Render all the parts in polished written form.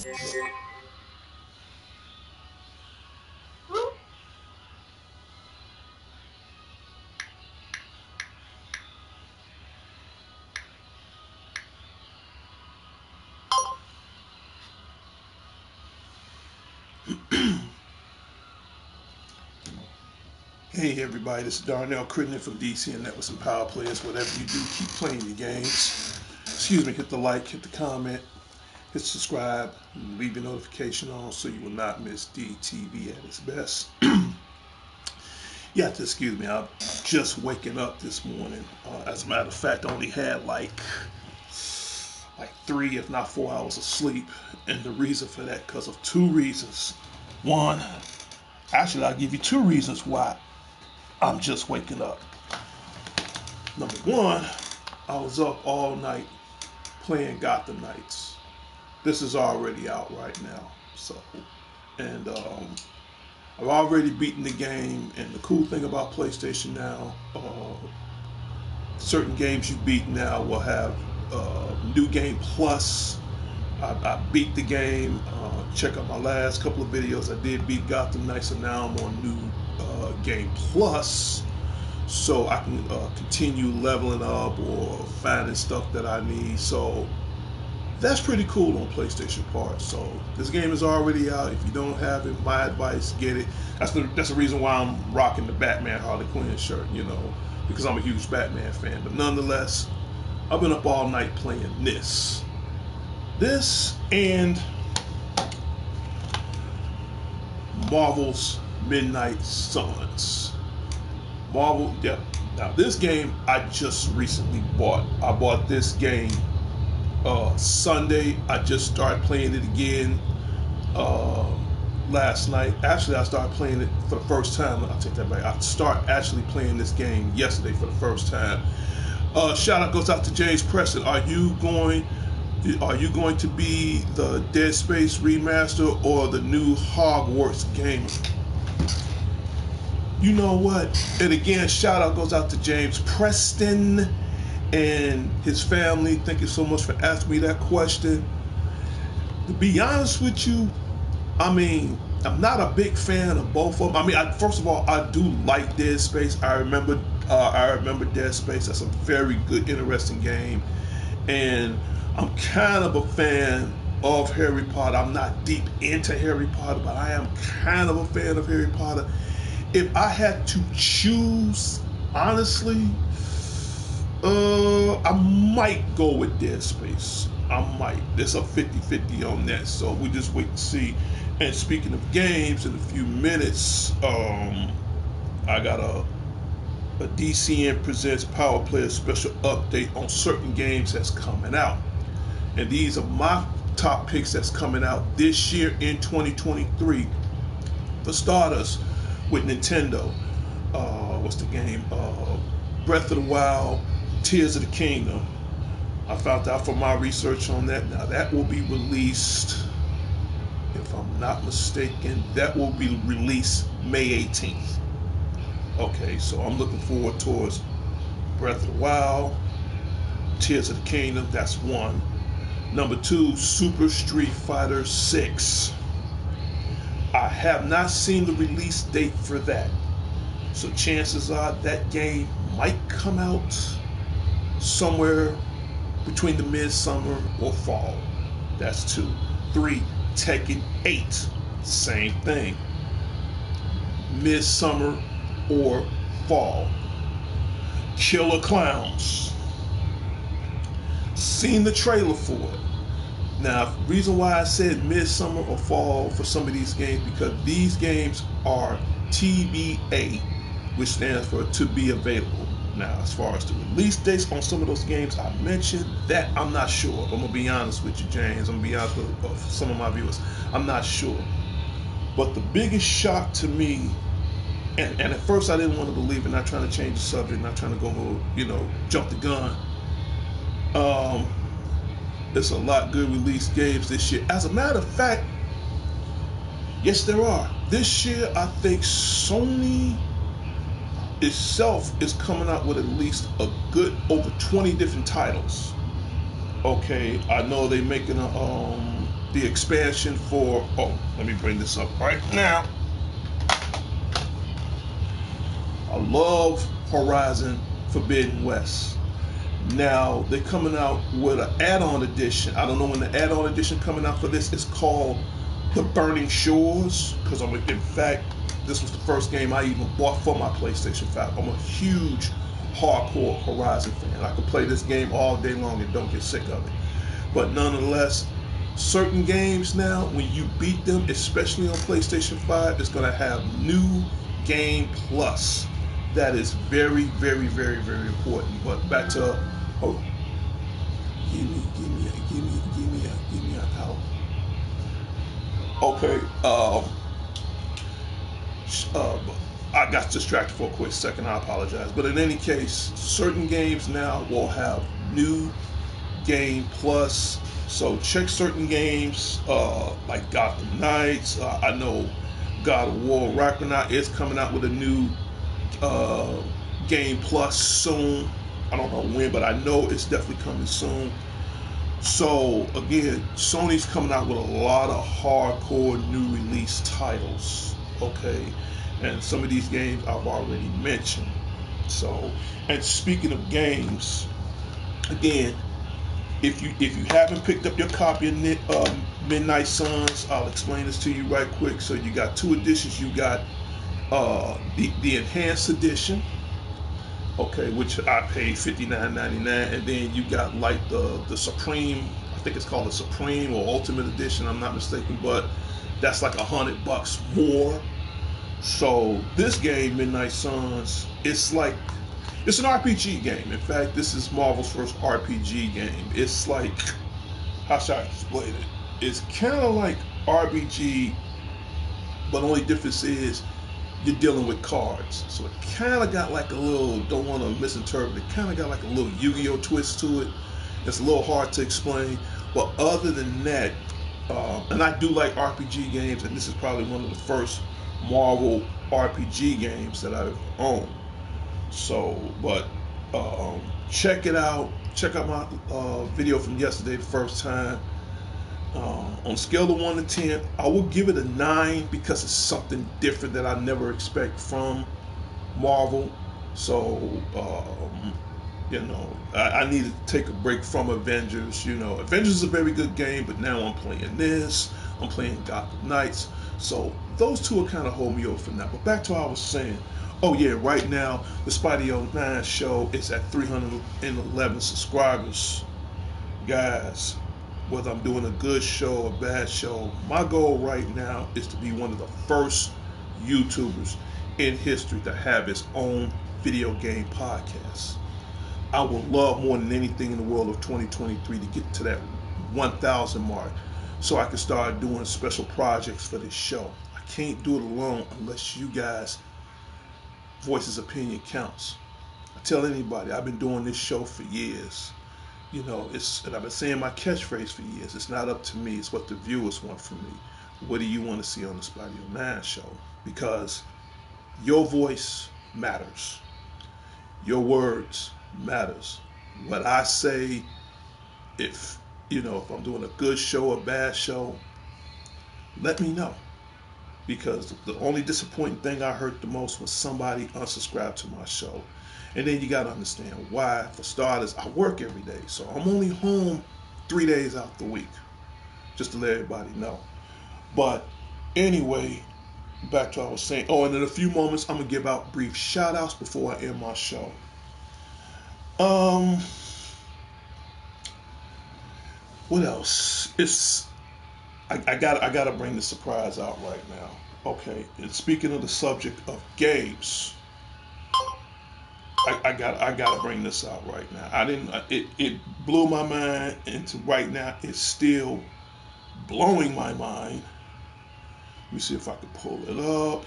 Hey everybody, this is Darnell Crittenden from DCN Networks and Power Players. Whatever you do, keep playing your games. Excuse me, hit the like, hit the comment, hit subscribe, and leave your notification on so you will not miss DTV at its best. Excuse me, I'm just waking up this morning. As a matter of fact, I only had like 3, if not 4 hours of sleep. And the reason for that, because of 2 reasons. One, actually I'll give you 2 reasons why I'm just waking up. Number one, I was up all night playing Gotham Knights. This is already out right now. And I've already beaten the game. And the cool thing about PlayStation now, certain games you beat now will have New Game Plus. I beat the game. Check out my last couple of videos. I did beat Gotham Knights, and now I'm on New Game Plus, so I can continue leveling up or finding stuff that I need. So that's pretty cool on PlayStation Part. So this game is already out. If you don't have it, my advice, get it. That's the reason why I'm rocking the Batman Harley Quinn shirt, because I'm a huge Batman fan. But nonetheless, I've been up all night playing this and Marvel's Midnight Suns. Marvel, yeah. Now this game I just recently bought. I bought this game Sunday. I just started playing it again last night. Actually, I started playing it for the first time. I'll take that back. I started actually playing this game yesterday for the first time. Shout out goes out to James Preston. Are you going to be the Dead Space remaster or the new Hogwarts game? You know what? And again, shout out goes out to James Preston and his family. Thank you so much for asking me that question. To be honest with you, I'm not a big fan of both of them. First of all, I do like Dead Space. I remember Dead Space. That's a very good, interesting game. And I'm kind of a fan of Harry Potter. I'm not deep into Harry Potter, but I am kind of a fan of Harry Potter. If I had to choose, honestly, I might go with Dead Space. I might. There's a 50-50 on that, so we just wait and see. And speaking of games, in a few minutes, I got a DCN Presents Power Player special update on certain games that's coming out. And these are my top picks that's coming out this year in 2023. For starters, with Nintendo, what's the game? Breath of the Wild, Tears of the Kingdom. I found out from my research on that. Now that will be released, if I'm not mistaken, that will be released May 18th. Okay, so I'm looking forward towards Breath of the Wild, Tears of the Kingdom. That's one. Number 2, Super Street Fighter 6. I have not seen the release date for that, so chances are that game might come out somewhere between the midsummer or fall. That's 2. 3, Tekken 8. Same thing. Midsummer or fall. Killer Clowns. Seen the trailer for it. Now, reason why I said midsummer or fall for some of these games, because these games are TBA, which stands for to be available. Now, as far as the release dates on some of those games I mentioned, that I'm not sure. I'm going to be honest with you, James. I'm going to be honest with some of my viewers. I'm not sure. But the biggest shock to me, and at first I didn't want to believe it, not trying to change the subject, not trying to go, jump the gun. There's a lot of good release games this year. As a matter of fact, yes, there are. This year, I think Sony itself is coming out with at least a good over 20 different titles. Okay, I know they're making the expansion for, oh, let me bring this up right now. I love Horizon Forbidden West. Now they're coming out with an add-on edition. I don't know when the add-on edition coming out for this. It's called The Burning Shores, because in fact, this was the first game I even bought for my PlayStation 5. I'm a huge hardcore Horizon fan. I could play this game all day long and don't get sick of it. But nonetheless, certain games now, when you beat them, especially on PlayStation 5, it's going to have new game plus. That is very, very, very, very important. But back to, oh, give me a out. Okay, I got distracted for a quick second. I apologize. But in any case, certain games now will have new game plus. So check certain games like Gotham Knights. I know God of War Ragnarok is coming out with a new game plus soon. I don't know when, but I know it's definitely coming soon. So again, Sony's coming out with a lot of hardcore new release titles. Okay, and some of these games I've already mentioned. So, and speaking of games, again, if you haven't picked up your copy of Midnight Suns, I'll explain this to you right quick. So you got two editions. You got the enhanced edition, okay, which I paid $59.99, and then you got like the Supreme. I think it's called the Supreme or Ultimate Edition. I'm not mistaken, but that's like $100 more. So this game, Midnight Suns, it's an RPG game. In fact, this is Marvel's first RPG game. It's like, how should I explain it? It's kind of like RPG, but only difference is you're dealing with cards. So it kind of got like a little, don't want to misinterpret it, kind of got like a little Yu-Gi-Oh twist to it. It's a little hard to explain. But other than that, and I do like RPG games, and this is probably one of the first Marvel RPG games that I've owned. So, but check it out. Check out my video from yesterday, the first time. On a scale of 1 to 10, I will give it a 9 because it's something different that I never expect from Marvel. So, I needed to take a break from Avengers. Avengers is a very good game, but now I'm playing this. I'm playing Gotham Knights. So those two will kind of hold me over for now. But back to what I was saying. Oh yeah, right now the Spidey 09 show is at 311 subscribers. Guys, whether I'm doing a good show or a bad show, my goal right now is to be one of the first YouTubers in history to have its own video game podcast. I would love more than anything in the world of 2023 to get to that 1,000 mark so I can start doing special projects for this show. I can't do it alone unless you guys voices opinion counts. I tell anybody I've been doing this show for years. And I've been saying my catchphrase for years. It's not up to me. It's what the viewers want from me. What do you want to see on the Spidey 09 show? Because your voice matters. Your words matters. What I say, if I'm doing a good show or a bad show, let me know. Because the only disappointing thing I heard the most was somebody unsubscribed to my show. And then you got to understand why. For starters, I work every day. So I'm only home 3 days out the week. Just to let everybody know. But anyway, back to what I was saying. Oh, and in a few moments, I'm going to give out brief shout outs before I end my show. What else? I gotta bring the surprise out right now. Okay, and speaking of the subject of games, I gotta bring this out right now. It blew my mind, and to right now it's still blowing my mind. Let me see if I can pull it up.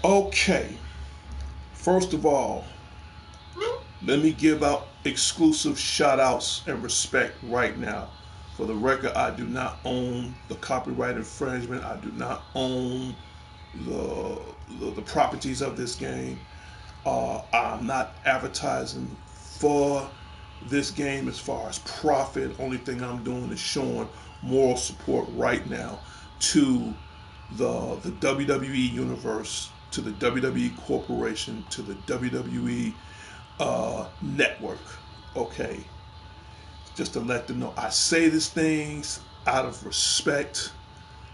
Okay, first of all, let me give out exclusive shout outs and respect right now. For the record, I do not own the copyright infringement. I do not own the the properties of this game. I'm not advertising for this game as far as profit. Only thing I'm doing is showing moral support right now to the WWE universe, to the WWE corporation, to the WWE network. Okay, just to let them know, I say these things out of respect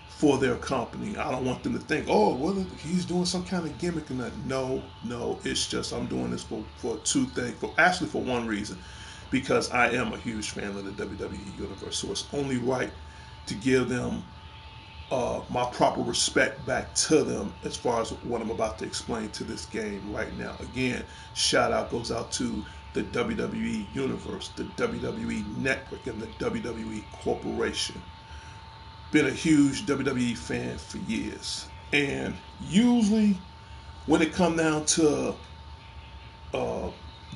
for their company. I don't want them to think, oh, well, he's doing some kind of gimmick and that. No, it's just I'm doing this for two things. Actually, for one reason, because I am a huge fan of the WWE universe. So it's only right to give them my proper respect back to them as far as what I'm about to explain to this game right now. Again, shout out goes out to the WWE universe, the WWE network, and the WWE corporation. Been a huge WWE fan for years, and usually when it come down to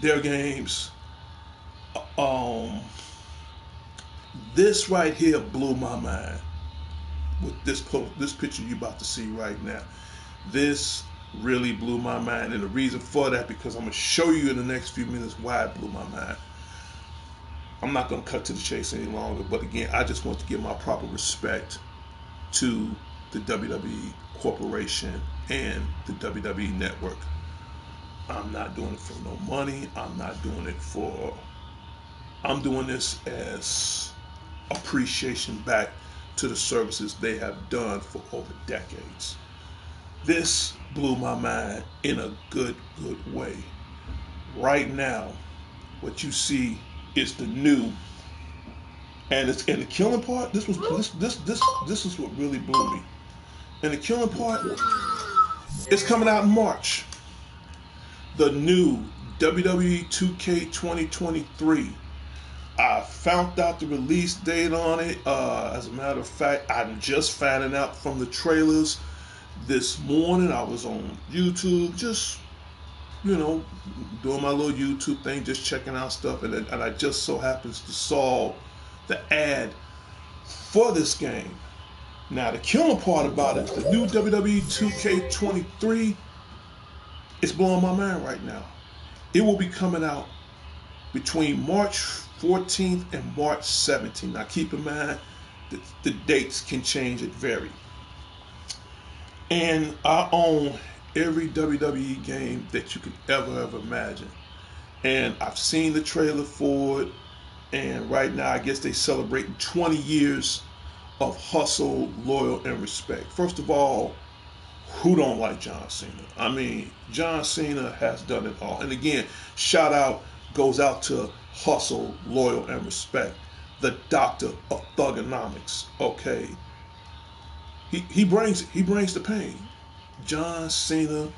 their games, um, this right here blew my mind with this picture you're about to see right now. This really blew my mind, and the reason for that, because I'm gonna show you in the next few minutes why it blew my mind. I'm not gonna cut to the chase any longer, but again, I just want to give my proper respect to the WWE corporation and the WWE network. I'm not doing it for no money. I'm doing this as appreciation back to the services they have done for over decades. This blew my mind in a good way. Right now, what you see is the new, and the killing part. This is what really blew me. And the killing part, it's coming out in March. The new WWE 2K 2023. I found out the release date on it. As a matter of fact, I'm just finding out from the trailers this morning. I was on YouTube, just doing my little YouTube thing, just checking out stuff, and I just so happens to saw the ad for this game. Now, the killing part about it, the new WWE 2K23, it's blowing my mind right now. It will be coming out between March 14th and March 17th. Now, keep in mind that the dates can change, it vary. And I own every WWE game that you could ever imagine. And I've seen the trailer for it. And right now, I guess they're celebrating 20 years of hustle, loyal, and respect. First of all, who don't like John Cena? I mean, John Cena has done it all. And again, shout out goes out to hustle, loyal, and respect. The doctor of thugonomics. Okay, he brings the pain. John Cena,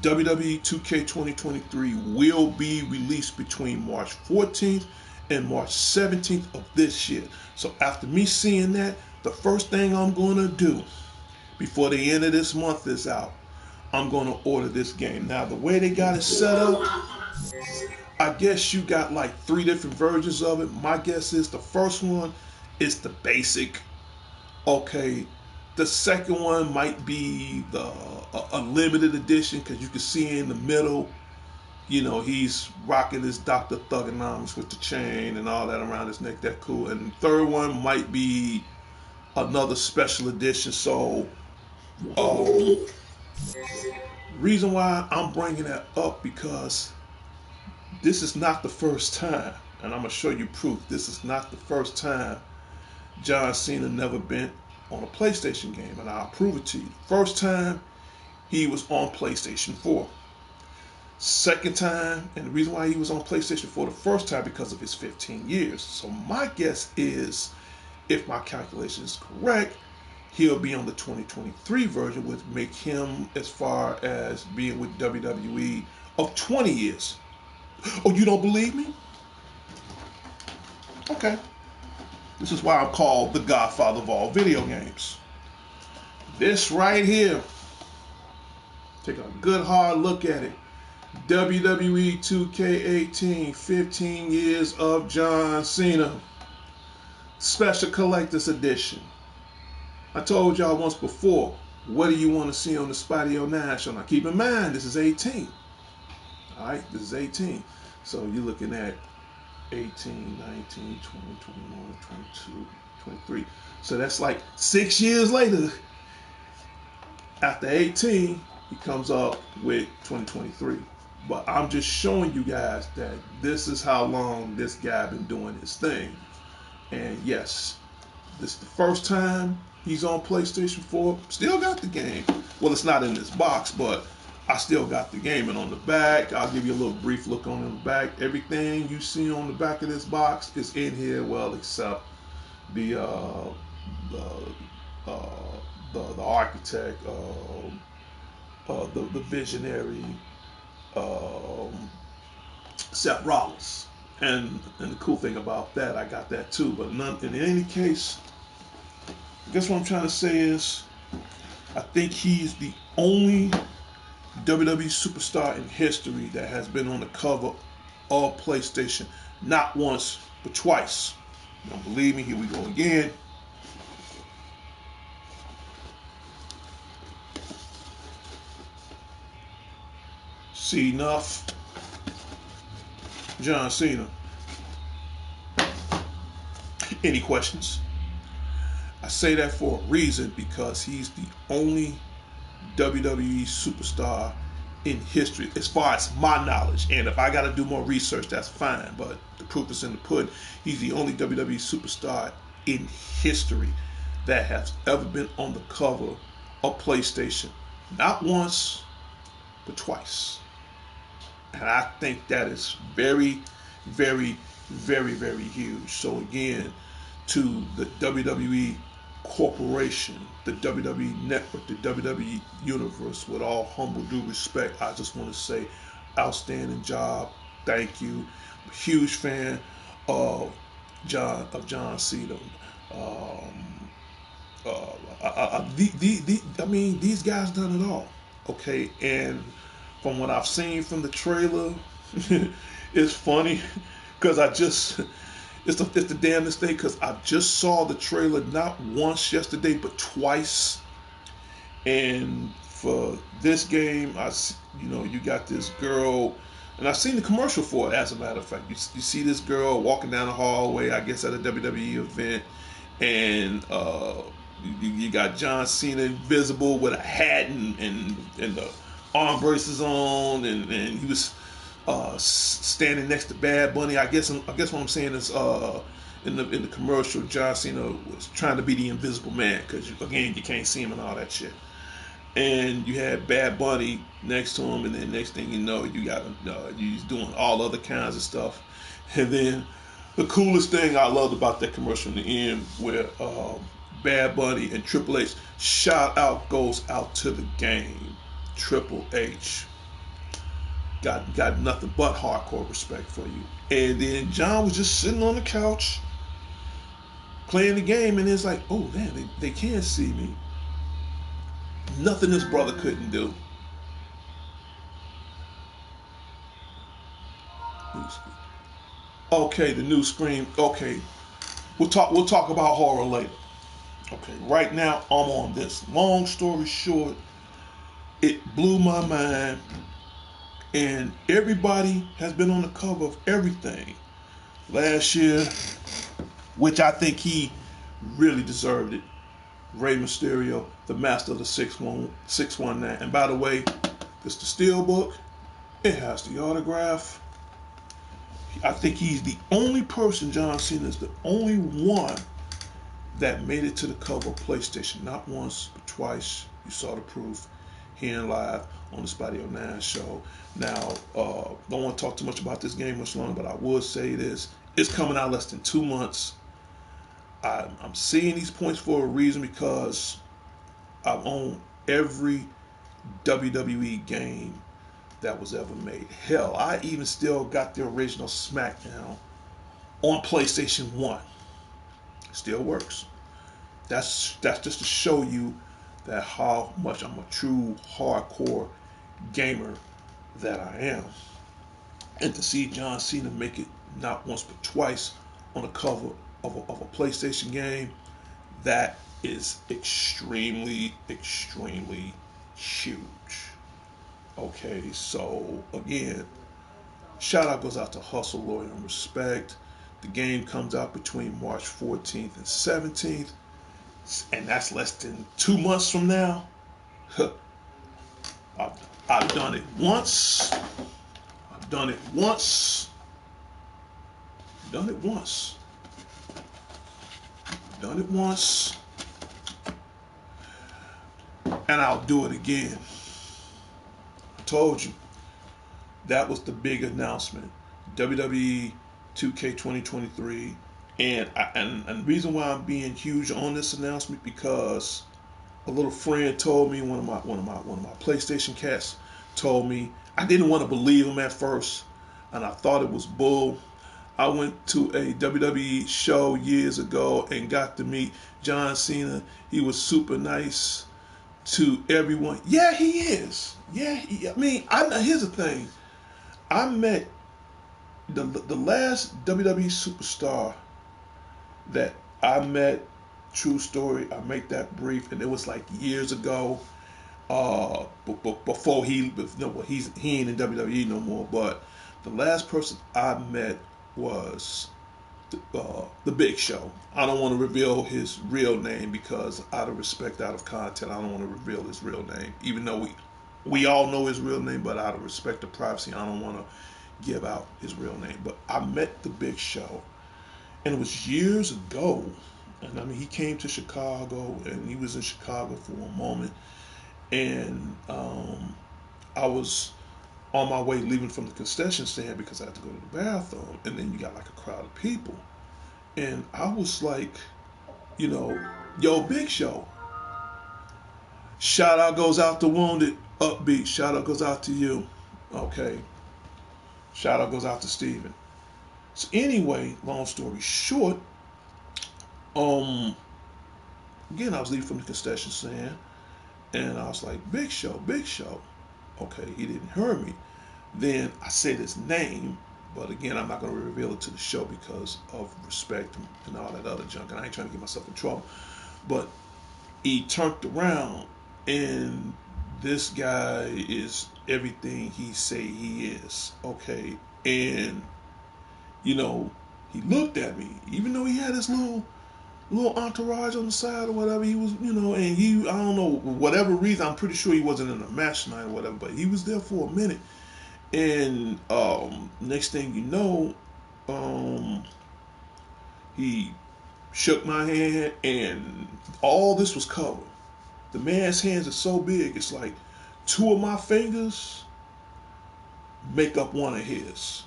WWE 2K 2023 will be released between March 14th and March 17th of this year. So after me seeing that, the first thing I'm going to do before the end of this month is out, I'm going to order this game. Now, the way they got it set up, I guess you got like 3 different versions of it. My guess is the first one is the basic. Okay, the second one might be a limited edition, because you can see in the middle, he's rocking his Dr. Thugonomics with the chain and all that around his neck. That cool. And the third one might be another special edition. So, reason why I'm bringing that up, because this is not the first time, and I'm gonna show you proof. This is not the first time John Cena never been on a PlayStation game, and I'll prove it to you. First time, he was on PlayStation 4. Second time, and the reason why he was on PlayStation 4 the first time, because of his 15 years. So my guess is, if my calculation is correct, he'll be on the 2023 version, which make him as far as being with WWE of 20 years. Oh, you don't believe me? Okay. This is why I'm called the Godfather of all video games. This right here, take a good hard look at it. WWE 2K18, 15 years of John Cena. Special Collector's Edition. I told y'all once before, what do you want to see on the Spotty 09 show? Now keep in mind, this is 18. All right, this is 18. So you're looking at 18, 19, 20, 21, 22, 23. So that's like 6 years later. After 18, he comes up with 2023. But I'm just showing you guys that this is how long this guy been doing his thing. And yes, this is the first time he's on PlayStation 4. Still got the game. Well, it's not in this box, but I still got the game. And on the back, I'll give you a little brief look on the back. Everything you see on the back of this box is in here, well, except the architect, the visionary, Seth Rollins. And the cool thing about that, I got that too. But in any case, I guess what I'm trying to say is, I think he's the only WWE superstar in history that has been on the cover of PlayStation, not once, but twice. You don't believe me? Here we go again. See enough. John Cena. Any questions? I say that for a reason, because he's the only WWE superstar in history, as far as my knowledge. And if I got to do more research, that's fine. But the proof is in the pudding. He's the only WWE superstar in history that has ever been on the cover of PlayStation. Not once, but twice. And I think that is very, very, very, very huge. So again, to the WWE corporation, the WWE network, the WWE universe, with all humble due respect, I just want to say, outstanding job. Thank you. I'm a huge fan of John Cena. I mean, these guys done it all. Okay, and from what I've seen from the trailer, it's funny because it's the damnest thing, because I just saw the trailer not once yesterday but twice. And for this game, you got this girl, and I've seen the commercial for it. As a matter of fact, you see this girl walking down the hallway, I guess at a WWE event, and you got John Cena invisible with a hat and the arm braces on, and he was standing next to Bad Bunny. I guess what I'm saying is, in the commercial, John Cena was trying to be the Invisible Man, because again, you can't see him and all that shit. And you had Bad Bunny next to him, and then next thing you know, you got he's doing all other kinds of stuff. And then the coolest thing I loved about that commercial in the end, where Bad Bunny and Triple H, shout out goes out to the game. Triple H got nothing but hardcore respect for you. And then John was just sitting on the couch playing the game, and it's like, oh man, they can't see me. Nothing this brother couldn't do. Okay, the new Scream. Okay, we'll talk about horror later. Okay, right now I'm on this. Long story short, it blew my mind, and everybody has been on the cover of everything last year, which I think he really deserved it. Rey Mysterio, the master of the 619. And by the way, it's the Steelbook. It has the autograph. I think he's the only person, John Cena is the only one that made it to the cover of PlayStation. Not once, but twice. You saw the proof here and live on the Spotty 09 show. Now, don't want to talk too much about this game much longer, but I will say this. It's coming out less than 2 months. I'm seeing these points for a reason, because I own every WWE game that was ever made. Hell, I even still got the original SmackDown on PlayStation 1. Still works. That's just to show you that how much I'm a true hardcore gamer that I am. And to see John Cena make it not once but twice on the cover of a PlayStation game, that is extremely, extremely huge. Okay, so again, shout out goes out to Hustle, Loyal, and Respect. The game comes out between March 14th and 17th, and that's less than 2 months from now. I've, I've done it once. I've done it once. Done it once. Done it once. And I'll do it again. I told you. That was the big announcement. WWE 2K 2023. And the reason why I'm being huge on this announcement, because a little friend told me, one of my PlayStation cats told me. I didn't want to believe him at first, and I thought it was bull. I went to a WWE show years ago and got to meet John Cena. He was super nice to everyone. Yeah, he is. Yeah, here's the thing. I met the last WWE superstar that I met. True story. I make that brief, and it was like years ago. Before he ain't in WWE no more. But the last person I met was the Big Show. I don't want to reveal his real name because out of respect, out of content, I don't want to reveal his real name. Even though we all know his real name, but out of respect to privacy, I don't want to give out his real name. But I met the Big Show, and it was years ago. And I mean, he came to Chicago, and he was in Chicago for a moment, and I was on my way leaving from the concession stand because I had to go to the bathroom, and then you got like a crowd of people, and I was like, yo, Big Show. Shout out goes out to Wounded, Upbeat. Shout out goes out to you. Okay. Shout out goes out to Steven. So anyway, long story short, um, again, I was leaving from the concession stand, and I was like, Big Show, Big Show. Okay, he didn't hear me. Then I said his name, but again, I'm not going to reveal it to the show because of respect and all that other junk, and I ain't trying to get myself in trouble. But he turned around, and this guy is everything he say he is. Okay, and he looked at me, even though he had his little entourage on the side or whatever. He was, and I don't know, whatever reason, I'm pretty sure he wasn't in a match tonight or whatever, but he was there for a minute. And next thing you know, he shook my hand, and all this was covered. The man's hands are so big, it's like two of my fingers make up one of his.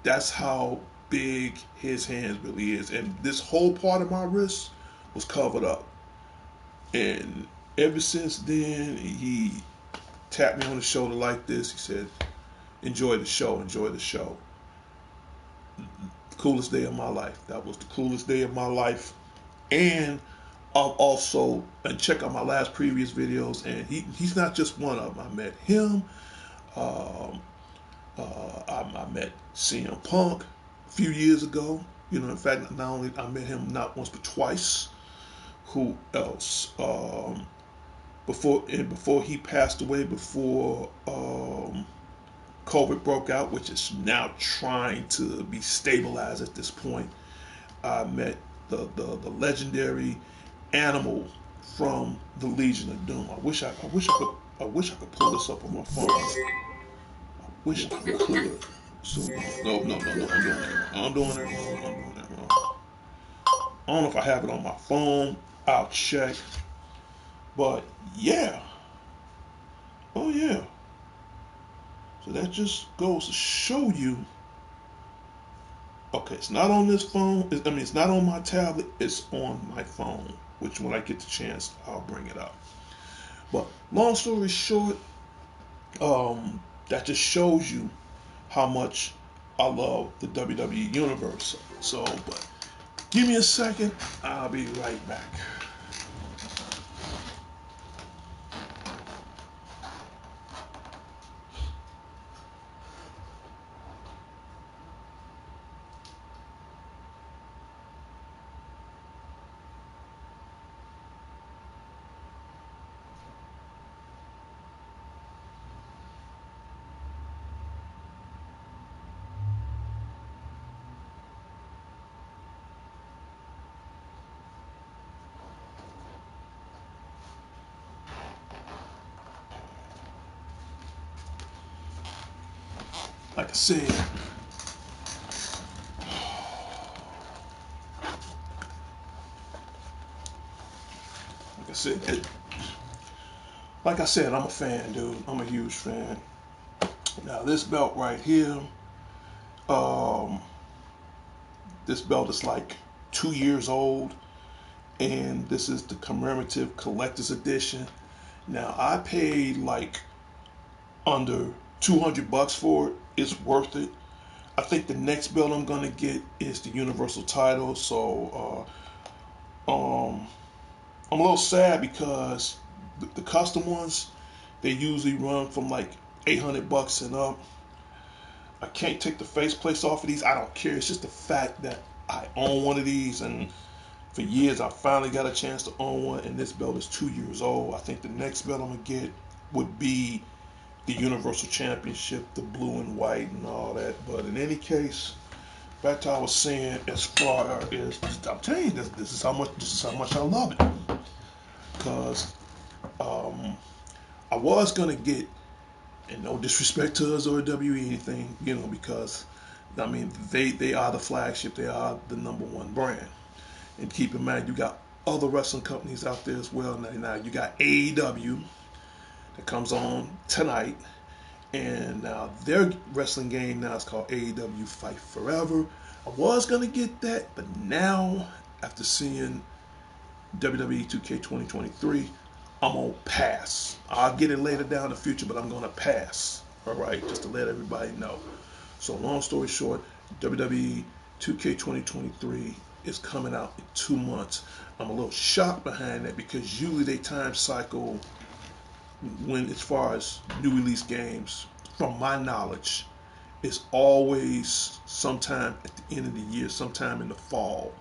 That's how big his hands really is. And this whole part of my wrist was covered up. And ever since then, he tapped me on the shoulder like this. He said, enjoy the show, enjoy the show. Coolest day of my life. That was the coolest day of my life. And also, and check out my last previous videos, and he's not just one of them. I met him. I met CM Punk a few years ago. In fact, not only I met him not once but twice. Who else? Before he passed away, before COVID broke out, which is now trying to be stabilized at this point. I met the legendary Animal from the Legion of Doom. I wish I could pull this up on my phone. I wish I could. So no, I'm doing that wrong. I'm doing that wrong. I don't know if I have it on my phone. I'll check. But yeah. Oh yeah. So that just goes to show you. Okay, it's not on this phone. It's not on my tablet. It's on my phone. Which, when I get the chance, I'll bring it up. But long story short, that just shows you how much I love the WWE universe. So, but give me a second. I'll be right back. like I said, like I said, like I said, I'm a fan, dude. I'm a huge fan. Now this belt right here, um, this belt is like 2 years old, and this is the commemorative collector's edition. Now I paid like under $200 for it. It's worth it. I think the next belt I'm gonna get is the Universal title. So I'm a little sad because the custom ones, they usually run from like $800 and up. I can't take the faceplates off of these. I don't care. It's just the fact that I own one of these, and for years I finally got a chance to own one, and this belt is 2 years old. I think the next belt I'm gonna get would be the Universal Championship, the blue and white and all that. But in any case, back to what I was saying, as far as I'm telling you, this is how much I love it. Because I was gonna get, and no disrespect to us or WWE anything, because I mean they are the flagship, they are the #1 brand. And keep in mind, you got other wrestling companies out there as well. Now you got AEW that comes on tonight, and now their wrestling game now is called AEW Fight Forever. I was gonna get that, but now after seeing WWE 2K 2023, I'm gonna pass. I'll get it later down in the future, but I'm gonna pass. All right, just to let everybody know. So long story short, WWE 2K 2023 is coming out in 2 months. I'm a little shocked behind that because usually they time cycle when, as far as new release games, from my knowledge, it's always sometime at the end of the year, sometime in the fall,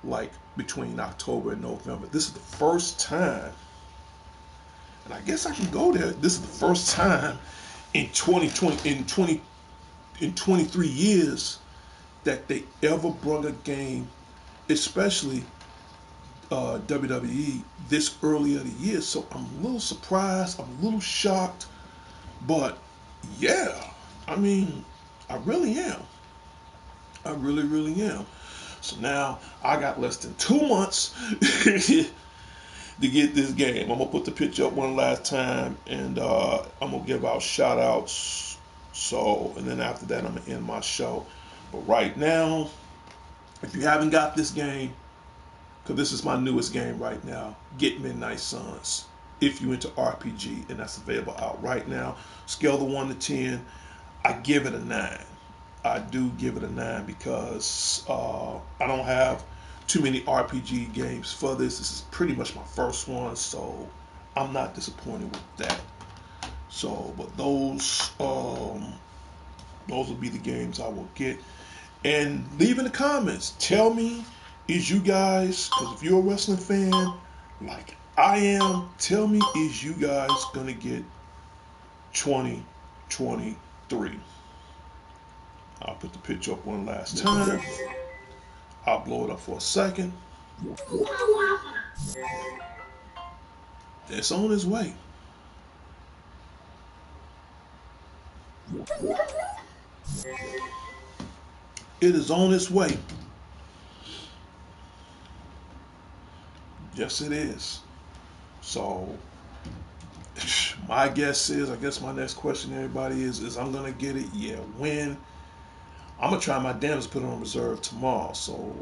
like between October and November. This is the first time, and I guess I can go there. This is the first time in 23 years that they ever brought a game, especially WWE, this early of the year. So I'm a little surprised. I'm a little shocked. But yeah, I mean, I really am. I really, really am. So now I got less than 2 months to get this game. I'm gonna put the picture up one last time, and I'm gonna give out shout outs. So, and then after that, I'm gonna end my show. But right now, if you haven't got this game, because this is my newest game right now, get Midnight Suns. If you into RPG, and that's available out right now. Scale of 1 to 10, I give it a 9. I do give it a 9 because I don't have too many RPG games for this. This is pretty much my first one, so I'm not disappointed with that. So, but those will be the games I will get. And leave in the comments. Tell me, is you guys, because if you're a wrestling fan like I am, tell me, is you guys gonna get 2023? I'll put the picture up one last time. I'll blow it up for a second. It's on its way. It is on its way. Yes, it is. So, my guess is, I guess my next question to everybody is I'm going to get it? Yeah. When? I'm going to try my damnedest to put it on reserve tomorrow. So,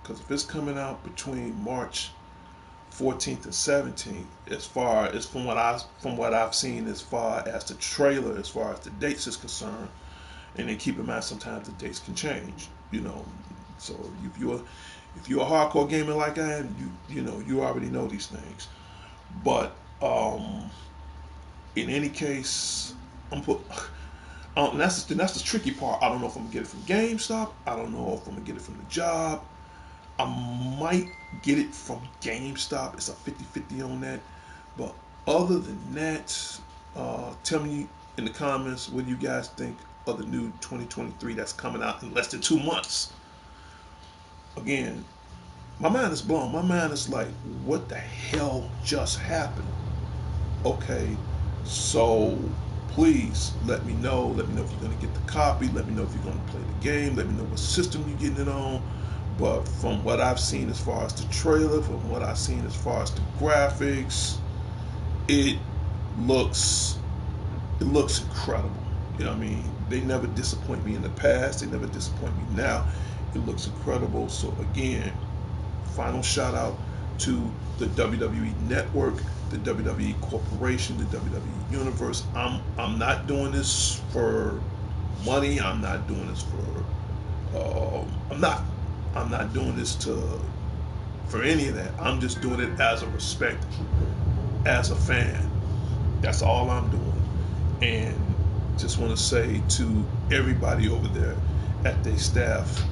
because if it's coming out between March 14th and 17th, as far as from what I've seen, as far as the trailer, as far as the dates is concerned, and then keep in mind sometimes the dates can change, So if you're a hardcore gamer like I am, you already know these things. But in any case, and that's the tricky part. I don't know if I'm gonna get it from GameStop. I don't know if I'm gonna get it from the job. I might get it from GameStop. It's a 50-50 on that. But other than that, tell me in the comments what do you guys think of the new 2023 that's coming out in less than 2 months. Again, my mind is blown. My mind is like, what the hell just happened? Okay, so please let me know. Let me know if you're going to get the copy. Let me know if you're going to play the game. Let me know what system you're getting it on. But from what I've seen as far as the trailer, from what I've seen as far as the graphics, it looks incredible. You know what I mean? They never disappoint me in the past. They never disappoint me now. It looks incredible. So again, final shout out to the WWE Network, the WWE Corporation, the WWE Universe. I'm not doing this for money. I'm not doing this for I'm not doing this for any of that. I'm just doing it as a respect, as a fan. That's all I'm doing. And just want to say to everybody over there at their staff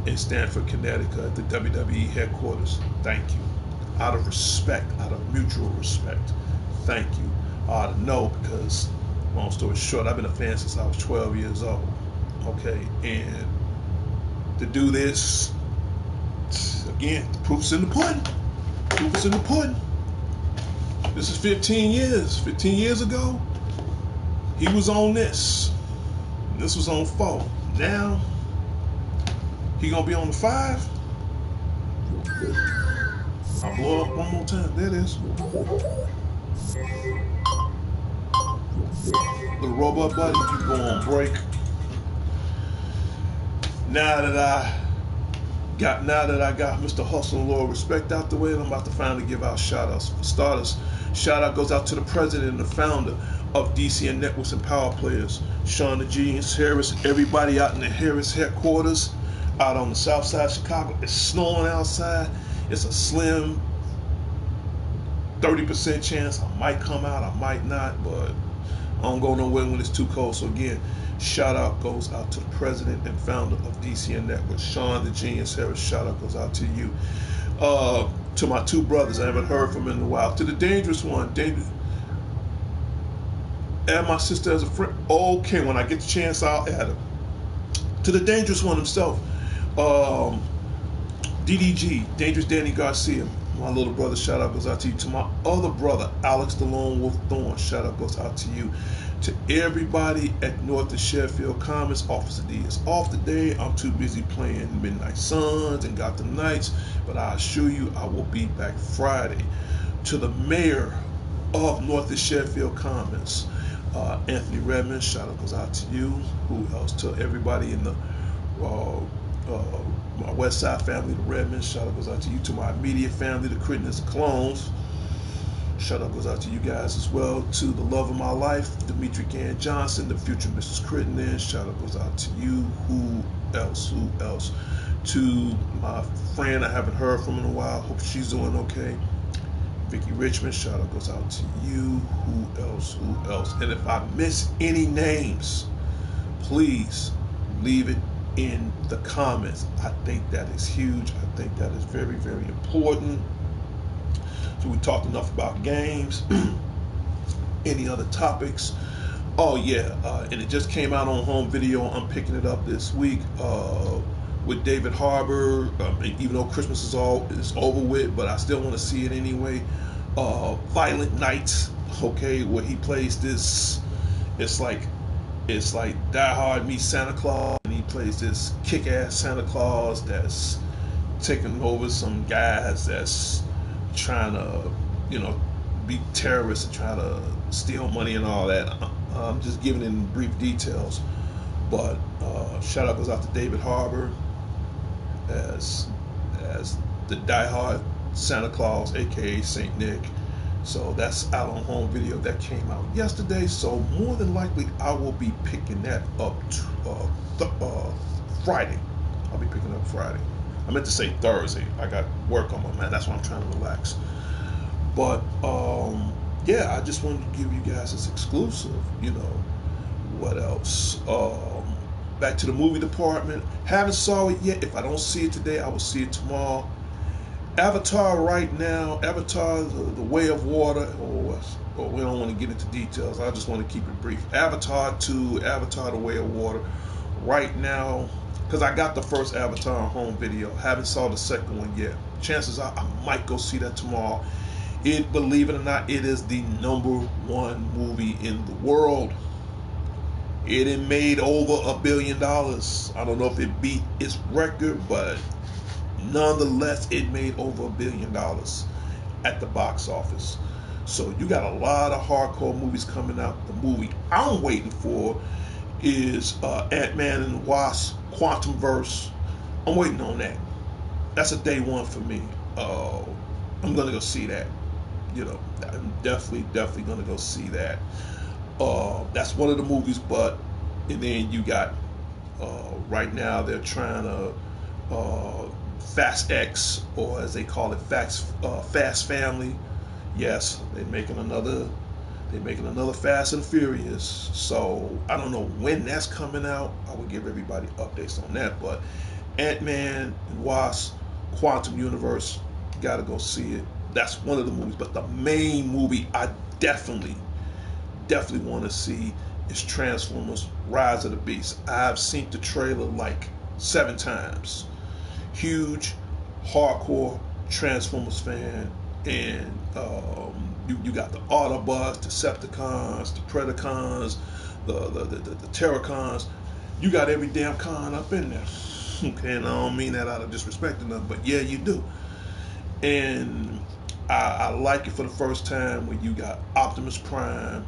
in Stamford, Connecticut, at the WWE headquarters, thank you. Out of respect, out of mutual respect, thank you. I ought to know because, long story short, I've been a fan since I was 12 years old. Okay, and to do this, again, the proof's in the pudding. Proof is in the pudding. This is 15 years. 15 years ago, he was on this. This was on 4. Now, he gonna be on the 5. I'll blow up one more time. There it is. Little robot buddy, you go on break. Now that I got Mr. Hustle and Lord Respect out the way, and I'm about to finally give out shout outs. For starters, shout out goes out to the president and the founder of DCN Networks and Power Players, Sean the Genius Harris, and everybody out in the Harris headquarters out on the south side of Chicago. It's snowing outside. It's a slim 30% chance I might come out, I might not, but I don't go nowhere when it's too cold. So again, shout out goes out to the president and founder of DCN Network, Sean the Genius Harris. Shout out goes out to you. To my 2 brothers, I haven't heard from in a while. To the dangerous one, and my sister as a friend. Okay, when I get the chance, I'll add him. To the dangerous one himself, DDG, Dangerous Danny Garcia. My little brother, shout out goes out to you. To my other brother, Alex the Lone Wolf Thorne, shout out goes out to you. To everybody at North of Sheffield Commons, Officer D is off today. I'm too busy playing Midnight Suns and Gotham Knights, but I assure you I will be back Friday. To the mayor of North of Sheffield Commons, Anthony Redmond, shout out goes out to you. Who else? To everybody in the my West Side family, the Redmonds, shout out goes out to you. To my immediate family, the Crittens Clones, shout out goes out to you guys as well. To the love of my life, Dimitri Gann Johnson, the future Mrs. Crittenden, shout out goes out to you. Who else? To my friend I haven't heard from in a while, hope she's doing okay, Vicky Richmond, shout out goes out to you. Who else? And if I miss any names, please leave it in the comments. I think that is huge. I think that is very, very important. So we talked enough about games. Any other topics? Oh yeah, and it just came out on home video. I'm picking it up this week with David Harbour. Even though Christmas is over with, but I still want to see it anyway. Violent Night, okay, where he plays this. It's like Die Hard meets Santa Claus, and he plays this kick-ass Santa Claus that's taking over some guys that's trying to, be terrorists and try to steal money and all that. I'm just giving it in brief details, but shout out goes out to David Harbour as the Die Hard Santa Claus, aka Saint Nick. So that's out on home video. That came out yesterday. So more than likely, I will be picking that up Friday. I'll be picking up Friday. I meant to say Thursday. I got work on my mind. That's why I'm trying to relax. But yeah, I just wanted to give you guys this exclusive. What else? Back to the movie department. Haven't saw it yet. If I don't see it today, I will see it tomorrow. Avatar right now, Avatar, the Way of Water, or we don't want to get into details. I just want to keep it brief. Avatar 2, Avatar, the Way of Water. Right now, because I got the first Avatar on home video. Haven't saw the second one yet. Chances are I might go see that tomorrow. Believe it or not, it is the #1 movie in the world. It had made over $1 billion. I don't know if it beat its record, but nonetheless, it made over $1 billion at the box office. So you got a lot of hardcore movies coming out. The movie I'm waiting for is Ant-Man and the Wasp, Quantumverse. I'm waiting on that. That's a day one for me. I'm gonna go see that. You know, I'm definitely gonna go see that. That's one of the movies, but and then you got right now they're trying to Fast X, or as they call it, Fast Family. Yes, they're making another Fast and Furious. So I don't know when that's coming out. I will give everybody updates on that. But Ant-Man and Wasp, Quantum Universe, gotta go see it. That's one of the movies. But the main movie I definitely want to see is Transformers: Rise of the Beast. I've seen the trailer like 7 times. Huge, hardcore Transformers fan, and you got the Autobots, Decepticons, the Predacons, the Terracons. You got every damn con up in there. Okay, and I don't mean that out of disrespecting them, but yeah, you do. And I like it for the first time when you got Optimus Prime,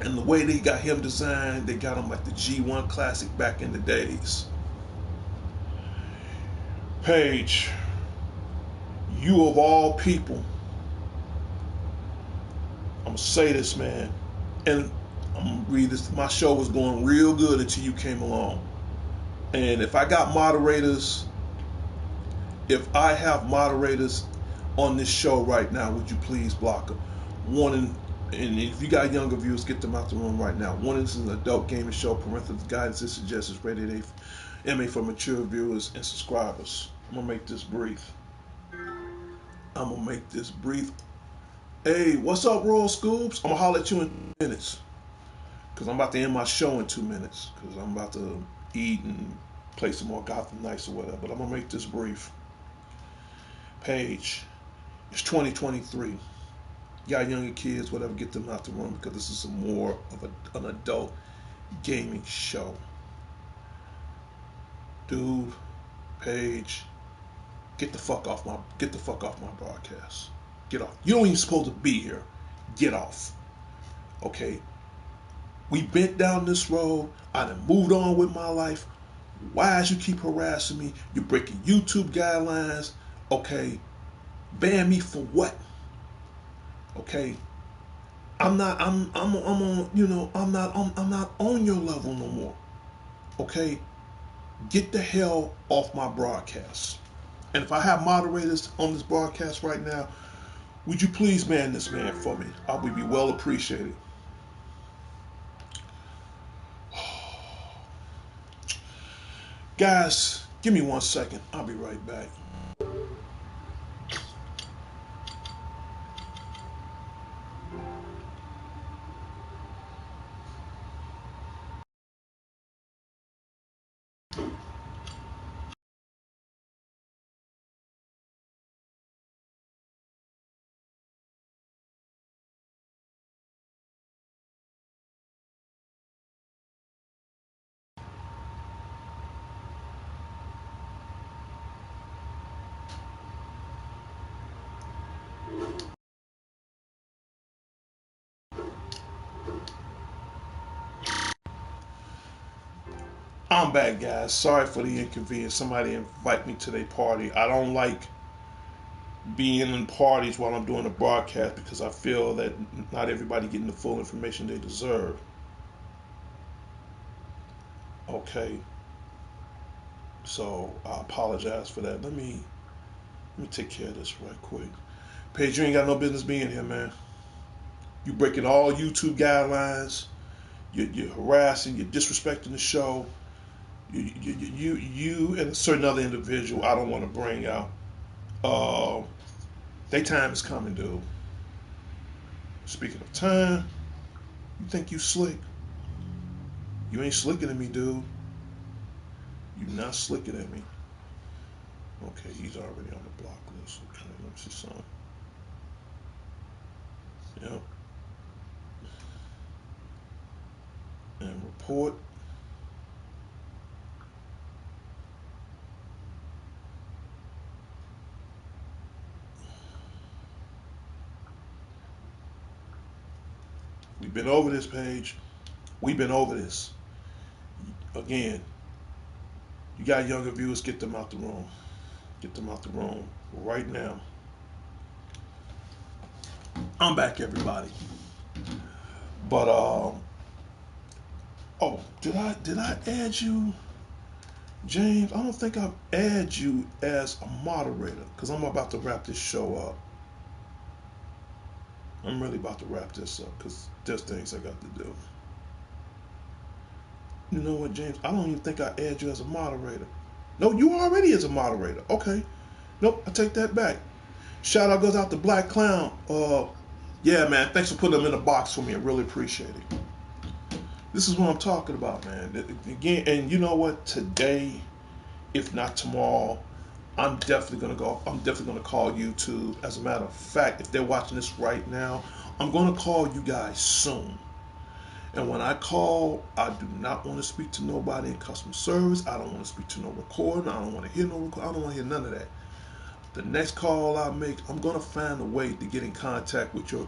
and the way they got him designed, they got him like the G1 Classic back in the days. Paige, you of all people, I'm gonna say this, man, and I'm gonna read this. My show was going real good until you came along. And if I got moderators, if I have moderators on this show right now, would you please block them? Warning, and if you got younger viewers, get them out the room right now. Warning, this is an adult gaming show. Parental guidance is suggested. Rated MA for mature viewers and subscribers. I'm gonna make this brief. Hey, what's up, Royal Scoops? I'm gonna holler at you in 2 minutes, because I'm about to end my show in 2 minutes, because I'm about to eat and play some more Gotham Knights or whatever. But I'm gonna make this brief. Paige, it's 2023. You got younger kids, whatever, get them out the room, because this is more of an adult gaming show. Dude, Paige, get the fuck off my broadcast. Get off. You don't even supposed to be here. Get off. Okay? We bent down this road. I done moved on with my life. Why is you keep harassing me? You're breaking YouTube guidelines. Okay? Ban me for what? Okay? I'm on, I'm not on your level no more. Okay? Get the hell off my broadcast. And if I have moderators on this broadcast right now, would you please ban this man for me? I would be well appreciated. Guys, give me 1 second. I'll be right back. I'm back, guys. Sorry for the inconvenience. Somebody invite me to their party. I don't like being in parties while I'm doing a broadcast, because I feel that not everybody getting the full information they deserve. Okay, so I apologize for that. Let me take care of this right quick. Paige, you ain't got no business being here, man. You breaking all YouTube guidelines. You're harassing. You're disrespecting the show. You and a certain other individual I don't want to bring out. Uh, their time is coming, dude. Speaking of time, you think you slick? You ain't slicker than me, dude. You not slicker than me. Okay, he's already on the block list. Okay, let me see something. Yep. and report. We've been over this page. We've been over this. Again, you got younger viewers, get them out the room. Get them out the room right now. I'm back, everybody. But oh, did I add you, James? I don't think I've added you as a moderator because I'm about to wrap this show up. I'm really about to wrap this up because there's things I got to do. You know what, James? I don't even think I add you as a moderator. No, you already as a moderator. Okay. Nope, I take that back. Shout out goes out to Black Clown. Yeah, man, thanks for putting them in the box for me. I really appreciate it. This is what I'm talking about, man. Again, and you know what? Today, if not tomorrow, I'm definitely gonna go. I'm definitely gonna call YouTube. As a matter of fact, if they're watching this right now, I'm gonna call you guys soon. And when I call, I do not want to speak to nobody in customer service. I don't want to speak to no recording. I don't want to hear no recording. I don't want to hear none of that. The next call I make, I'm gonna find a way to get in contact with your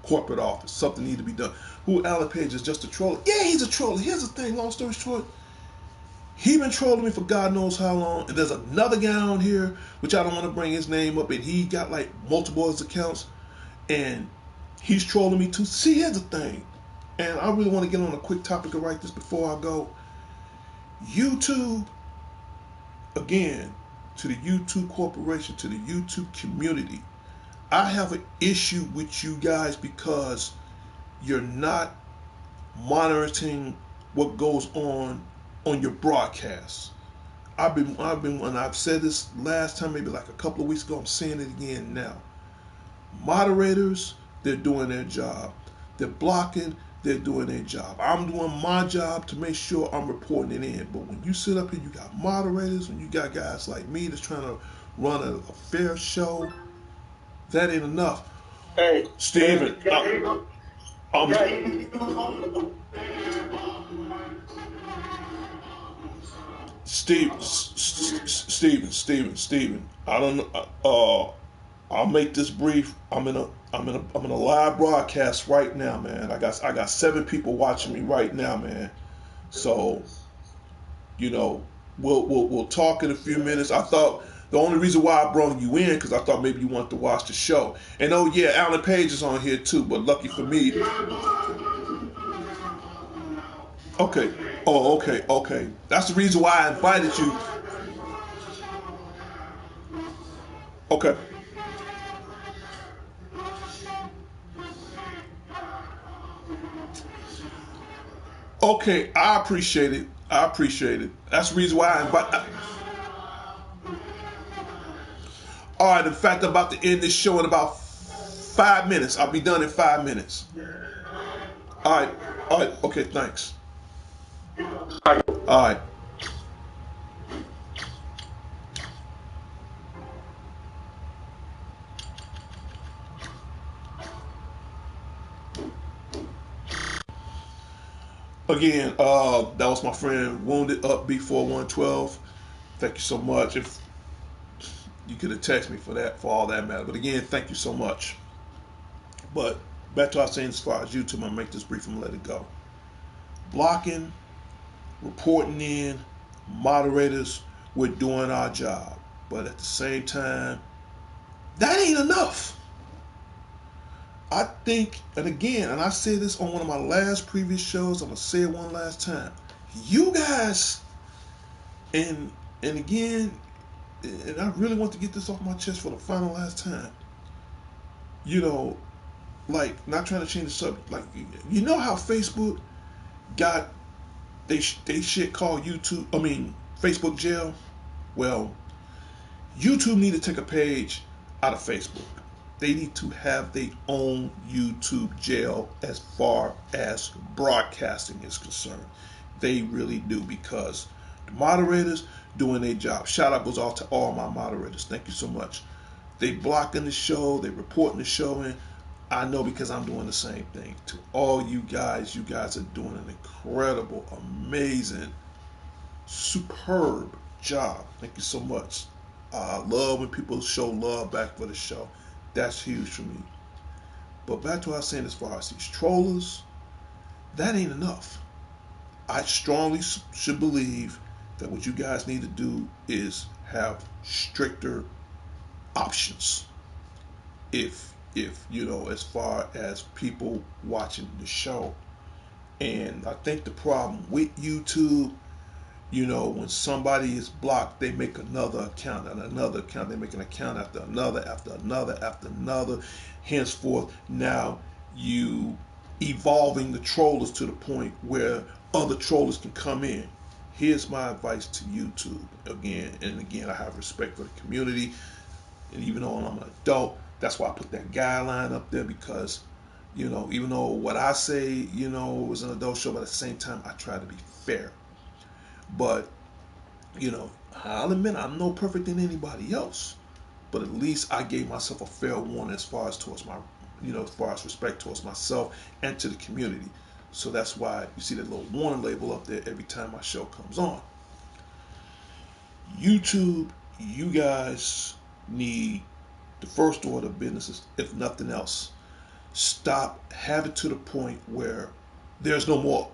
corporate office. Something needs to be done. Who Alan Page is just a troller? Yeah, he's a troller. Here's the thing. Long story short, he been trolling me for God knows how long. And there's another guy on here, which I don't want to bring his name up, and he got like multiple accounts, and he's trolling me too. See, here's the thing, and I really want to get on a quick topic and write this before I go. YouTube, again, to the YouTube corporation, to the YouTube community, I have an issue with you guys because you're not monitoring what goes on your broadcasts. I've been, when I've said this last time, maybe like a couple of weeks ago, I'm saying it again now. Moderators, they're doing their job. They're blocking, they're doing their job. I'm doing my job to make sure I'm reporting it in. But when you sit up here, you got moderators, and you got guys like me that's trying to run a fair show, that ain't enough. Hey, Steven, Steven. I don't know. I'll make this brief. I'm in a live broadcast right now, man. I got 7 people watching me right now, man. So, we'll talk in a few minutes. I thought the only reason why I brought you in because I thought maybe you wanted to watch the show. And oh yeah, Alan Page is on here too. But lucky for me. Okay. Oh, okay. That's the reason why I invited you. Okay. Okay, I appreciate it. That's the reason why I invite. All right, in fact, I'm about to end this show in about 5 minutes. I'll be done in 5 minutes. All right. Okay, thanks. All right. Again, that was my friend Wounded Up B4112. Thank you so much. If you could have texted me for all that matter. But again, thank you so much. But back to what I was saying as far as YouTube, I'm gonna make this brief and let it go. Blocking, reporting in, moderators, we're doing our job. But at the same time, that ain't enough. I think, and again, and I said this on one of my last previous shows, I'm gonna say it one last time. You guys, and again, and I really want to get this off my chest for the final last time. Like, not trying to change the subject. Like, you know how Facebook got they shit called Facebook jail? Well, YouTube need to take a page out of Facebook. They need to have their own YouTube jail as far as broadcasting is concerned. They really do, because the moderators doing their job. Shout out goes out to all my moderators. Thank you so much. They blocking the show. They reporting the show in. I know because I'm doing the same thing. To all you guys are doing an incredible, amazing, superb job. Thank you so much. I love when people show love back for the show. That's huge for me. But back to what I was saying as far as these trollers, that ain't enough. I strongly should believe that what you guys need to do is have stricter options. If you know, as far as people watching the show, and I think the problem with YouTube, you know, when somebody is blocked, they make another account and another account. They make an account after another, after another, after another. Henceforth, now you evolving the trollers to the point where other trollers can come in. Here's my advice to YouTube. Again and again, I have respect for the community. And even though I'm an adult, that's why I put that guideline up there, because, you know, even though what I say, you know, was an adult show, but at the same time, I try to be fair. But, you know, I'll admit I'm no perfect than anybody else. But at least I gave myself a fair warning as far as towards my, you know, as far as respect towards myself and to the community. So that's why you see that little warning label up there every time my show comes on. YouTube, you guys need the first order of business, if nothing else. Stop, have it to the point where there's no more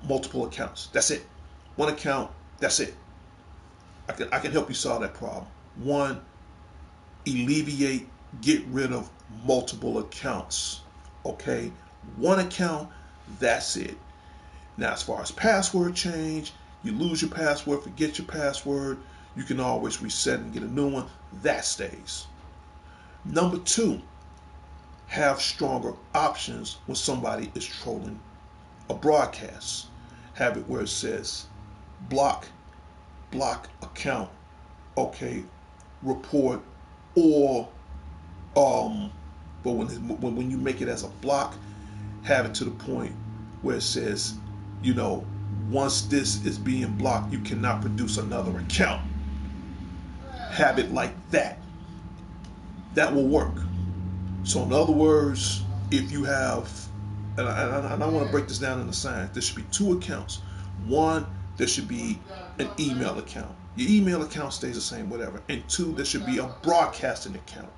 multiple accounts. That's it. One account, that's it. I can help you solve that problem. One, alleviate, get rid of multiple accounts. Okay? One account, that's it. Now, as far as password change, you lose your password, forget your password, you can always reset and get a new one. That stays. Number two, have stronger options when somebody is trolling a broadcast. Have it where it says block account, okay, report, or but when you make it as a block, have it to the point where it says, you know, once this is being blocked, you cannot produce another account. Have it like that. That will work. So in other words, if you have, and I want to break this down into science, there should be two accounts. One, there should be an email account. Your email account stays the same, whatever. And two, there should be a broadcasting account.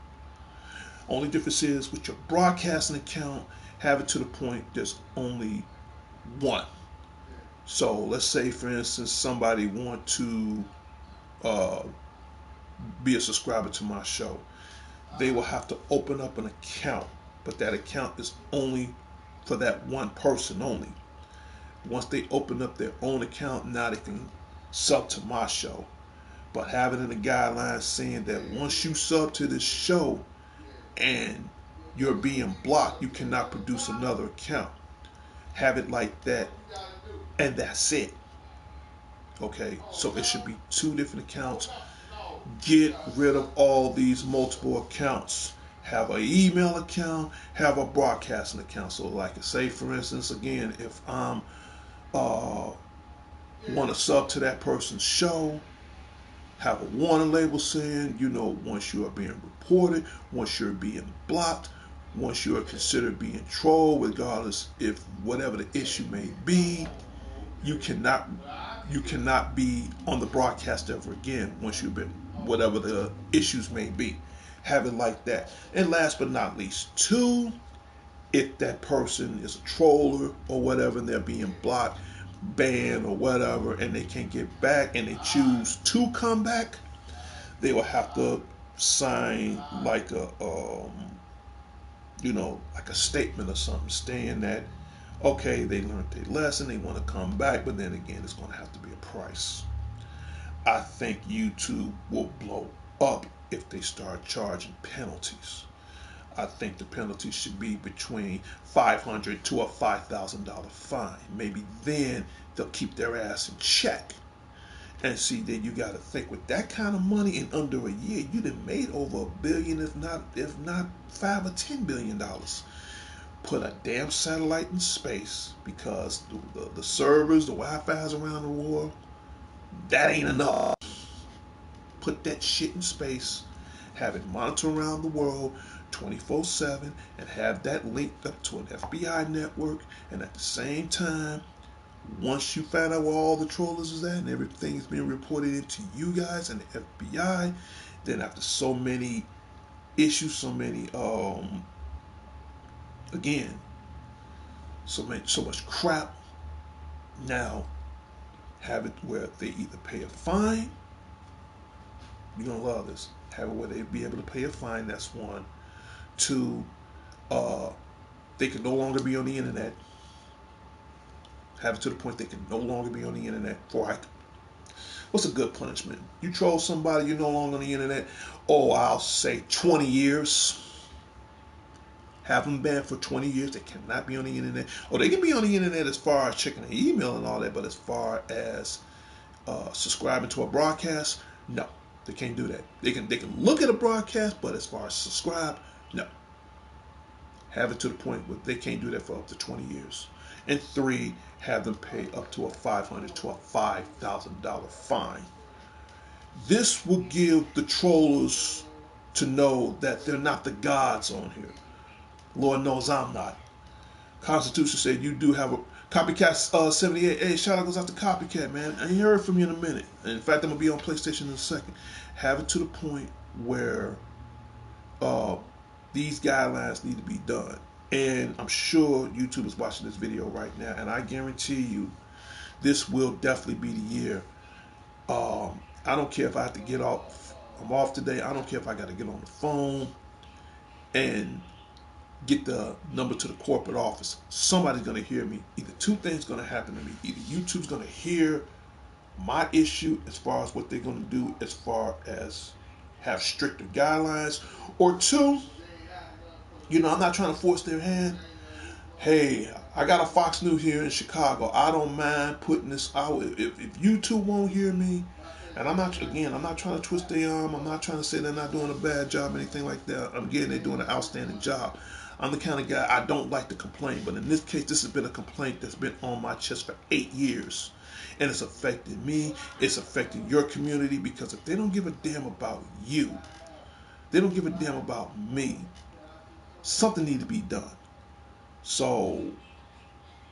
Only difference is with your broadcasting account, have it to the point there's only one. So let's say, for instance, somebody want to be a subscriber to my show. They will have to open up an account, but that account is only for that one person only. Once they open up their own account, now they can sub to my show. But have it in the guidelines saying that once you sub to this show and you're being blocked, you cannot produce another account. Have it like that, and that's it. Okay, so it should be two different accounts. Get rid of all these multiple accounts. Have an email account, have a broadcasting account. So like I say, for instance, again, if I'm want to sub to that person's show, have a warning label saying, you know, once you are being reported, once you're being blocked, once you are considered being trolled, regardless if whatever the issue may be, you cannot be on the broadcast ever again once you've been, whatever the issues may be. Have it like that. And last but not least, two, if that person is a troller or whatever and they're being blocked, banned or whatever, and they can't get back and they choose to come back, they will have to sign like a you know, like a statement or something saying that, okay, they learned their lesson, they want to come back, but then again, it's going to have to be a price. I think YouTube will blow up if they start charging penalties. I think the penalty should be between $500 to a $5,000 fine. Maybe then they'll keep their ass in check. And see, then you got to think, with that kind of money in under a year, you'd have made over $1 billion, if not $5 or $10 billion. Put a damn satellite in space, because the servers, the Wi-Fi's around the world, that ain't enough. Put that shit in space, have it monitor around the world, 24/7 and have that linked up to an FBI network. And at the same time, once you find out where all the trollers is at and everything is being reported into you guys and the FBI, then after so many issues, so many again, so much crap, now have it where they either pay a fine. You're gonna love this. Have it where they be able to pay a fine. That's one. Two, they can no longer be on the internet. Have it to the point they can no longer be on the internet. For like, what's a good punishment? You troll somebody, you're no longer on the internet. Oh, I'll say 20 years. Have them banned for 20 years. They cannot be on the internet. Or they can be on the internet as far as checking an email and all that, but as far as subscribing to a broadcast, no, they can't do that. They can look at a broadcast, but as far as subscribe, no. Have it to the point where they can't do that for up to 20 years. And three, have them pay up to a $500 to a $5,000 fine. This will give the trollers to know that they're not the gods on here. Lord knows I'm not. Constitution said you do have a Copycat 78. Hey, shout out goes out to Copycat, man. I ain't heard from you in a minute. And in fact, I'm gonna be on PlayStation in a second. Have it to the point where these guidelines need to be done. And I'm sure YouTube is watching this video right now, and I guarantee you, this will definitely be the year. I don't care if I have to get off. I'm off today. I don't care if I got to get on the phone and get the number to the corporate office. Somebody's going to hear me. Either two things going to happen to me. Either YouTube's going to hear my issue as far as what they're going to do as far as have stricter guidelines, or two, you know, I'm not trying to force their hand. Hey, I got a Fox News here in Chicago. I don't mind putting this out. If YouTube won't hear me, and I'm not trying to twist their arm. I'm not trying to say they're not doing a bad job, anything like that. Again, they're doing an outstanding job. I'm the kind of guy, I don't like to complain, but in this case, this has been a complaint that's been on my chest for 8 years. And it's affecting me, it's affecting your community, because if they don't give a damn about you, they don't give a damn about me, something needs to be done. So,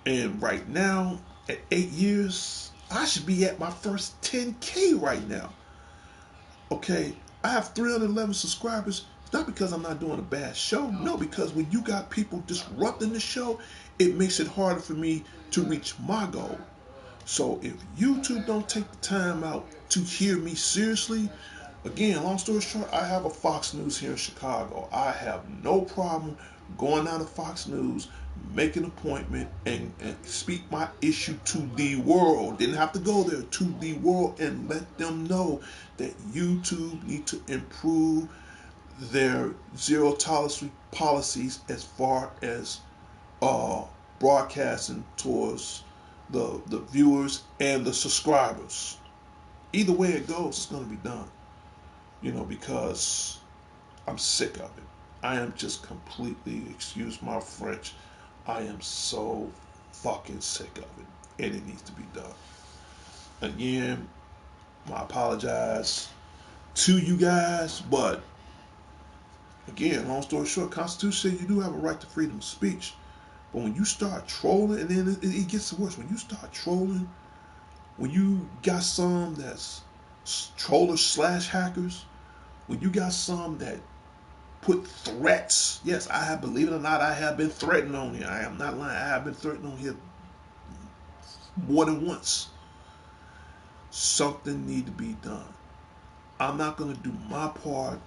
and right now, at 8 years, I should be at my first 10K right now. Okay, I have 311 subscribers. It's not because I'm not doing a bad show. No, because when you got people disrupting the show, it makes it harder for me to reach my goal. So if YouTube don't take the time out to hear me seriously, again, long story short, I have a Fox News here in Chicago. I have no problem going down to Fox News, make an appointment, and speak my issue to the world. Didn't have to go there, to the world, and let them know that YouTube need to improve their zero tolerance policies as far as broadcasting towards the viewers and the subscribers. Either way it goes, it's going to be done. You know, because I'm sick of it. I am just completely, excuse my French, I am so fucking sick of it. And it needs to be done. Again, I apologize to you guys, but again, long story short, Constitution says you do have a right to freedom of speech. But when you start trolling, and then it gets worse. When you start trolling, when you got some that's trollers / hackers, when you got some that put threats, yes, I have, believe it or not, I have been threatened on here. I am not lying. I have been threatened on here more than once. Something need to be done. I'm not going to do my part,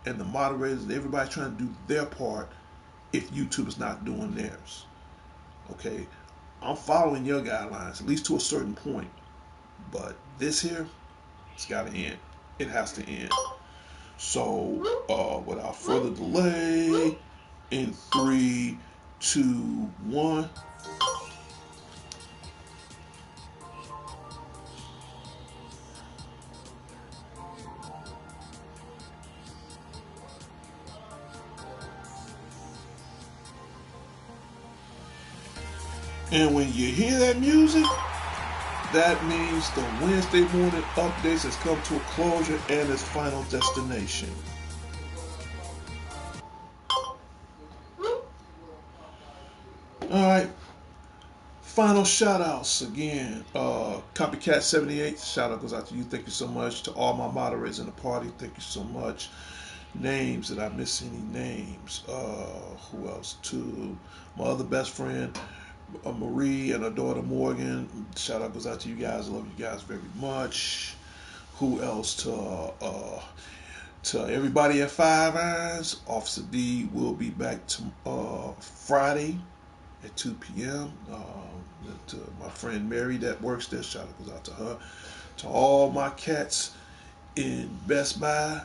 and the moderators and everybody trying to do their part if YouTube is not doing theirs. Okay, I'm following your guidelines, at least to a certain point. But this here, it's got to end. It has to end. So, without further delay, in 3, 2, 1. And when you hear that music, that means the Wednesday morning updates has come to a closure and its final destination. All right. Final shout outs again. Copycat 78, shout out goes out to you. Thank you so much. To all my moderators in the party, thank you so much. Names, did I miss any names? Who else? To my other best friend, Marie, and her daughter Morgan. Shout out goes out to you guys. I love you guys very much. Who else? To everybody at Five Irons. Officer D will be back to Friday at 2 p.m. To my friend Mary that works there, shout out goes out to her. To all my cats in Best Buy,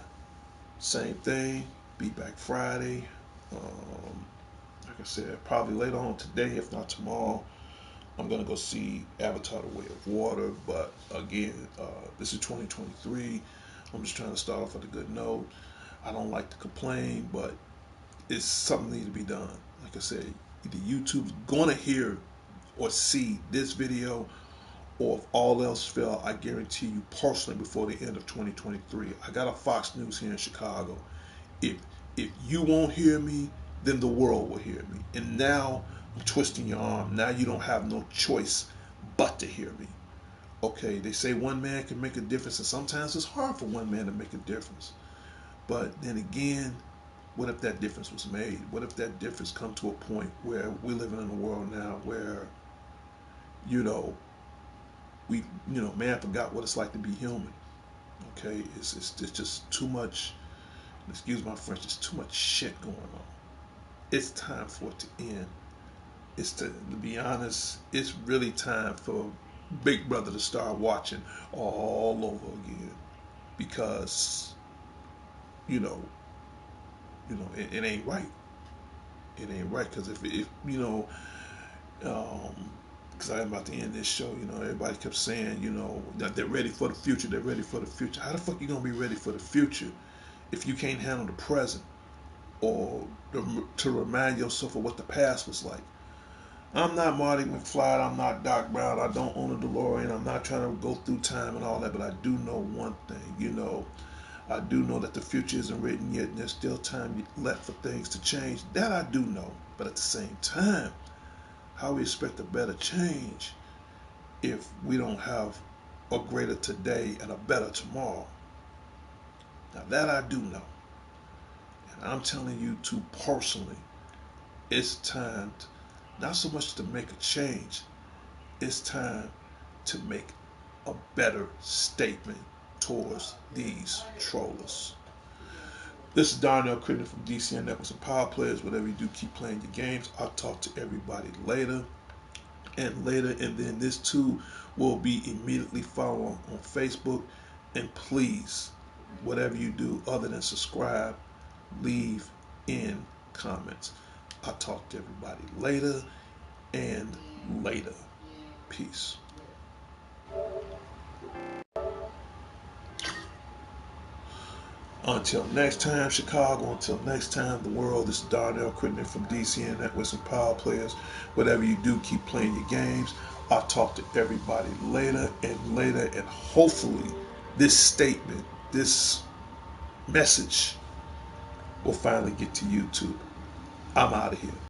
same thing. Be back Friday. Like I said, probably later on today, if not tomorrow. I'm gonna go see Avatar: The Way of Water. But again, this is 2023. I'm just trying to start off with a good note. I don't like to complain, but it's something that needs to be done. Like I said, either YouTube's gonna hear or see this video, or if all else fail, I guarantee you personally before the end of 2023. I got a Fox News here in Chicago. If if you won't hear me, then the world will hear me. And now I'm twisting your arm. Now you don't have no choice but to hear me. Okay, they say one man can make a difference, and sometimes it's hard for one man to make a difference. But then again, what if that difference was made? What if that difference come to a point where we're living in a world now where, you know, man forgot what it's like to be human. Okay, it's just too much. Excuse my French. There's too much shit going on. It's time for it to end. To be honest, it's really time for Big Brother to start watching all over again, because you know, it ain't right. It ain't right, because if because I'm about to end this show. Everybody kept saying, that they're ready for the future. They're ready for the future. How the fuck you gonna be ready for the future if you can't handle the present, or to remind yourself of what the past was like? I'm not Marty McFly. I'm not Doc Brown. I don't own a DeLorean. I'm not trying to go through time and all that. But I do know one thing. I do know that the future isn't written yet, and there's still time left for things to change. That I do know. But at the same time, how we expect a better change if we don't have a greater today and a better tomorrow? Now that I do know. And I'm telling you too personally, it's time not so much to make a change, it's time to make a better statement towards these trollers. This is Darnell Crittenden from DCN Networks and Power Players. Whatever you do, keep playing your games. I'll talk to everybody later. And then this too will be immediately followed on Facebook. And please, whatever you do other than subscribe, leave in comments. I'll talk to everybody later and later. Peace. Until next time, Chicago. Until next time, the world. This is Darnell Crittenden from DCN Networks and Power Players. Whatever you do, keep playing your games. I'll talk to everybody later and later. And hopefully, this statement, this message will finally get to YouTube. I'm out of here.